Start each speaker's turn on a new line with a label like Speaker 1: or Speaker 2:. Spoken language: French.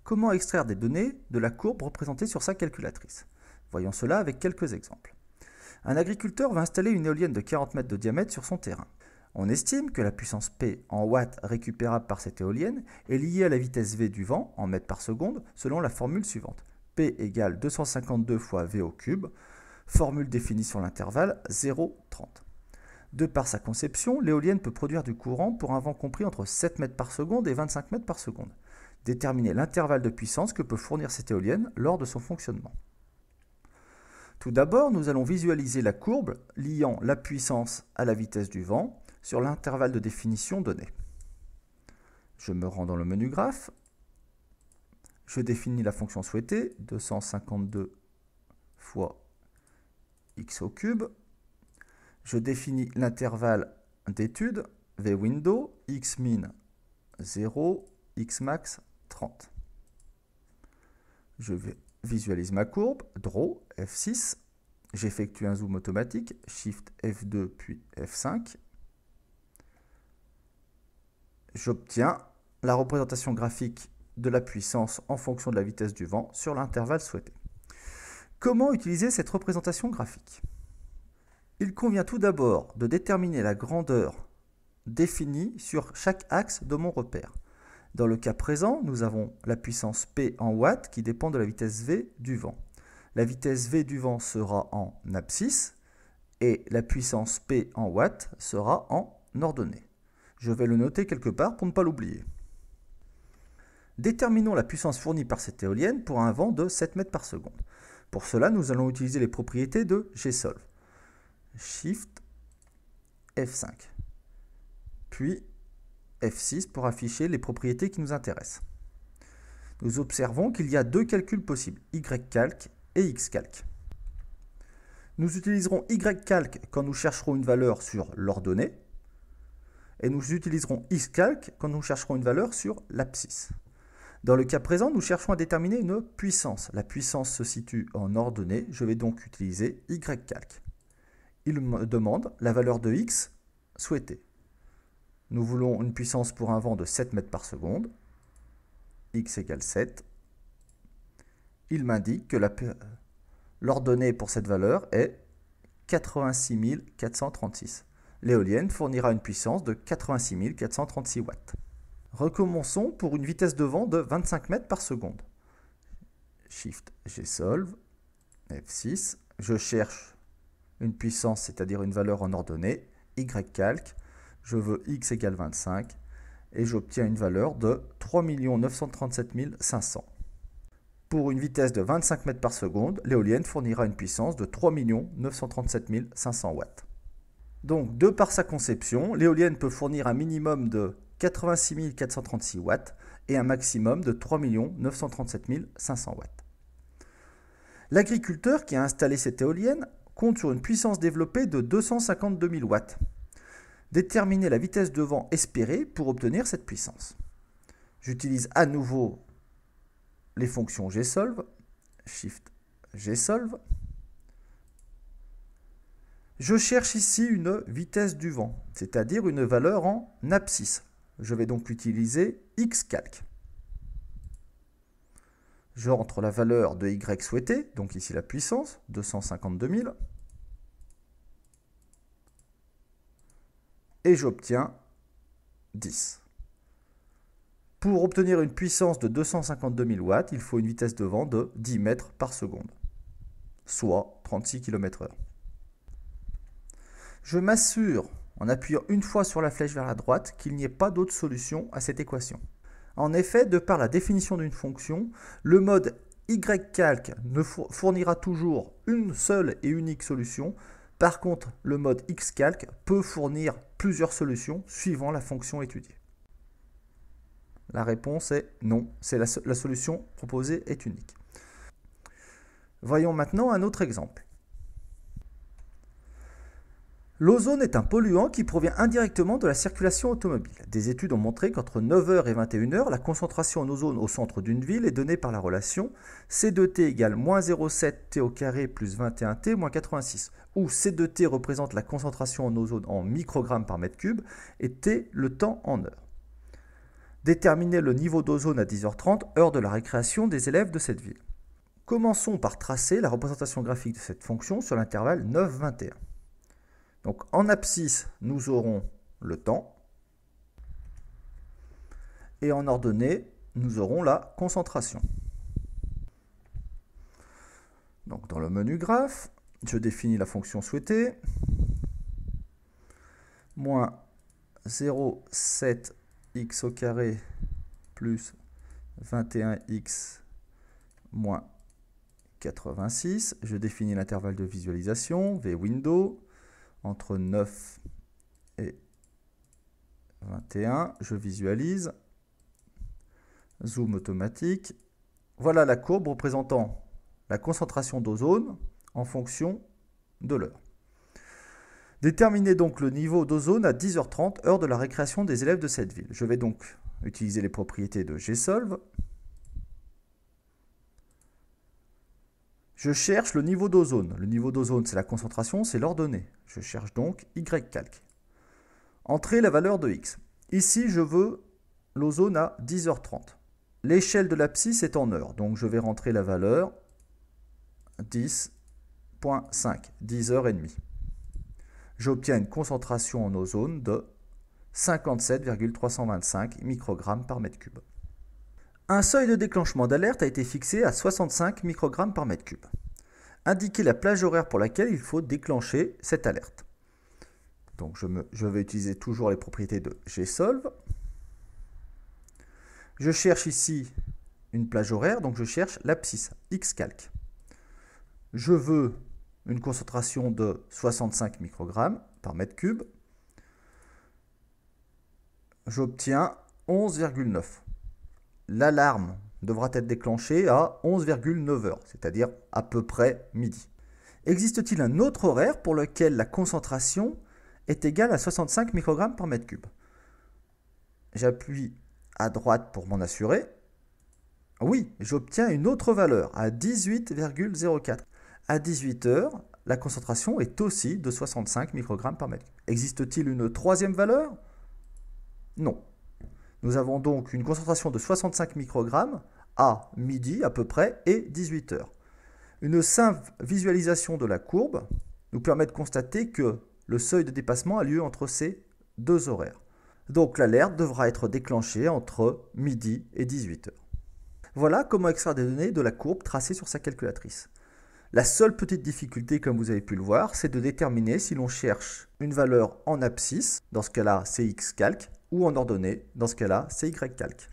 Speaker 1: Comment extraire des données de la courbe représentée sur sa calculatrice? Voyons cela avec quelques exemples. Un agriculteur va installer une éolienne de 40 mètres de diamètre sur son terrain. On estime que la puissance P en watts récupérable par cette éolienne est liée à la vitesse V du vent en mètres par seconde selon la formule suivante. P égale 252 fois V au cube, formule définie sur l'intervalle 0,30. De par sa conception, l'éolienne peut produire du courant pour un vent compris entre 7 mètres par seconde et 25 mètres par seconde. Déterminer l'intervalle de puissance que peut fournir cette éolienne lors de son fonctionnement. Tout d'abord, nous allons visualiser la courbe liant la puissance à la vitesse du vent sur l'intervalle de définition donné. Je me rends dans le menu graphe. Je définis la fonction souhaitée, 252 fois x au cube. Je définis l'intervalle d'étude, vwindow, xmin 0, xmax 30. Je visualise ma courbe, draw, F6. J'effectue un zoom automatique, Shift F2 puis F5. J'obtiens la représentation graphique de la puissance en fonction de la vitesse du vent sur l'intervalle souhaité. Comment utiliser cette représentation graphique? Il convient tout d'abord de déterminer la grandeur définie sur chaque axe de mon repère. Dans le cas présent, nous avons la puissance P en watts qui dépend de la vitesse V du vent. La vitesse V du vent sera en abscisse et la puissance P en watts sera en ordonnée. Je vais le noter quelque part pour ne pas l'oublier. Déterminons la puissance fournie par cette éolienne pour un vent de 7 mètres par seconde. Pour cela, nous allons utiliser les propriétés de Gsolve. Shift F5. Puis F6 pour afficher les propriétés qui nous intéressent. Nous observons qu'il y a deux calculs possibles, ycalc et xcalc. Nous utiliserons ycalc quand nous chercherons une valeur sur l'ordonnée et nous utiliserons xcalc quand nous chercherons une valeur sur l'abscisse. Dans le cas présent, nous cherchons à déterminer une puissance. La puissance se situe en ordonnée, je vais donc utiliser ycalc. Il me demande la valeur de x souhaitée. Nous voulons une puissance pour un vent de 7 mètres par seconde, x égale 7. Il m'indique que l'ordonnée pour cette valeur est 86 436. L'éolienne fournira une puissance de 86 436 watts. Recommençons pour une vitesse de vent de 25 mètres par seconde. Shift Gsolve, F6, je cherche une puissance, c'est-à-dire une valeur en ordonnée, ycalc, je veux x égale 25 et j'obtiens une valeur de 3 937 500. Pour une vitesse de 25 mètres par seconde, l'éolienne fournira une puissance de 3 937 500 watts. Donc, de par sa conception, l'éolienne peut fournir un minimum de 86 436 watts et un maximum de 3 937 500 watts. L'agriculteur qui a installé cette éolienne compte sur une puissance développée de 252 000 watts. Déterminer la vitesse de vent espérée pour obtenir cette puissance. J'utilise à nouveau les fonctions Gsolve, Shift Gsolve. Je cherche ici une vitesse du vent, c'est-à-dire une valeur en abscisse. Je vais donc utiliser xcalc. J'entre la valeur de y souhaitée, donc ici la puissance, 252 000. Et j'obtiens 10. Pour obtenir une puissance de 252 000 watts, il faut une vitesse de vent de 10 mètres par seconde, soit 36 km/h. Je m'assure, en appuyant une fois sur la flèche vers la droite, qu'il n'y ait pas d'autre solution à cette équation. En effet, de par la définition d'une fonction, le mode ycalc ne fournira toujours une seule et unique solution. Par contre, le mode xcalc peut fournir plusieurs solutions suivant la fonction étudiée. La réponse est non, la solution proposée est unique. Voyons maintenant un autre exemple. L'ozone est un polluant qui provient indirectement de la circulation automobile. Des études ont montré qu'entre 9h et 21h, la concentration en ozone au centre d'une ville est donnée par la relation C2T égale moins 0,7 T au carré plus 21T moins 86, où C2T représente la concentration en ozone en microgrammes par mètre cube et T le temps en heure. Déterminer le niveau d'ozone à 10h30, heure de la récréation des élèves de cette ville. Commençons par tracer la représentation graphique de cette fonction sur l'intervalle 9-21. Donc en abscisse, nous aurons le temps. Et en ordonnée, nous aurons la concentration. Donc dans le menu graphe, je définis la fonction souhaitée. Moins 0,7x au carré plus 21x moins 86. Je définis l'intervalle de visualisation, vWindow, entre 9 et 21. Je visualise. Zoom automatique. Voilà la courbe représentant la concentration d'ozone en fonction de l'heure. Déterminez donc le niveau d'ozone à 10h30, heure de la récréation des élèves de cette ville. Je vais donc utiliser les propriétés de gsolve. Je cherche le niveau d'ozone. Le niveau d'ozone, c'est la concentration, c'est l'ordonnée. Je cherche donc ycalc. Entrez la valeur de x. Ici, je veux l'ozone à 10h30. L'échelle de l'abscisse est en heures, donc je vais rentrer la valeur 10,5, 10h30. J'obtiens une concentration en ozone de 57,325 microgrammes par mètre cube. Un seuil de déclenchement d'alerte a été fixé à 65 microgrammes par mètre cube. Indiquez la plage horaire pour laquelle il faut déclencher cette alerte. Donc je vais utiliser toujours les propriétés de gsolve. Je cherche ici une plage horaire, donc je cherche l'abscisse, xcalc. Je veux une concentration de 65 microgrammes par mètre cube. J'obtiens 11,9. L'alarme devra être déclenchée à 11,9 heures, c'est-à-dire à peu près midi. Existe-t-il un autre horaire pour lequel la concentration est égale à 65 microgrammes par mètre cube? J'appuie à droite pour m'en assurer. Oui, j'obtiens une autre valeur à 18,04. À 18 heures, la concentration est aussi de 65 microgrammes par mètre cube. Existe-t-il une troisième valeur? Non. Nous avons donc une concentration de 65 microgrammes à midi à peu près et 18 heures. Une simple visualisation de la courbe nous permet de constater que le seuil de dépassement a lieu entre ces deux horaires. Donc l'alerte devra être déclenchée entre midi et 18 heures. Voilà comment extraire des données de la courbe tracée sur sa calculatrice. La seule petite difficulté, comme vous avez pu le voir, c'est de déterminer si l'on cherche une valeur en abscisse, dans ce cas-là c'est xcalc, ou en ordonnée, dans ce cas-là c'est ycalc.